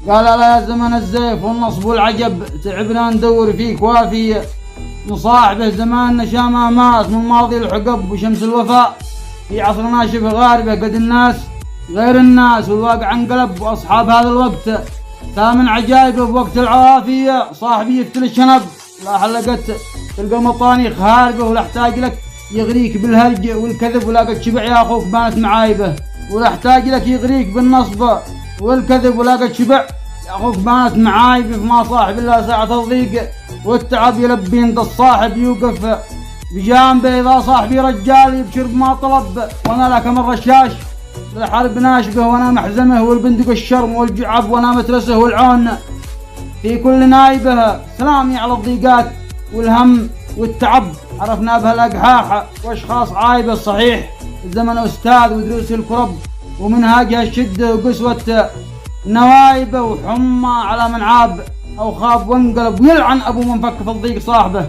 قال لا يا زمن الزيف والنصب والعجب، تعبنا ندور فيك وافي. نصاحبه زماننا شامه ماس من ماضي الحقب، وشمس الوفاء في عصرنا شبه غاربه. قد الناس غير الناس والواقع انقلب، واصحاب هذا الوقت ثامن عجائبه بوقت العوافيه. صاحبي يفتل الشنب لا حلقت، تلقى مطانيخ هاربه ولا احتاج لك يغريك بالهرج والكذب، ولا قد شبع يا اخوك بانت معايبه. ولا احتاج لك يغريك بالنصب والكذب، ولا قد شبع يا اخوك بانت معايبه. فما صاحب الا ساعة الضيق والتعب يلبي عند الصاحب يوقف بجانبه. اذا صاحبي رجال يبشر بما طلب، وانا لك من رشاش الحرب ناشبه، وانا محزمه والبندق الشرم والجعب، وانا مترسه والعون في كل نايبه. سلامي على الضيقات والهم والتعب، عرفنا بها الاقحاح واشخاص عايبه. صحيح الزمن استاذ ودروس الكرب، ومنهاجها الشده وقسوه نوايبه، وحمى على من عاب او خاب وانقلب، ويلعن ابو من فك في الضيق صاحبه.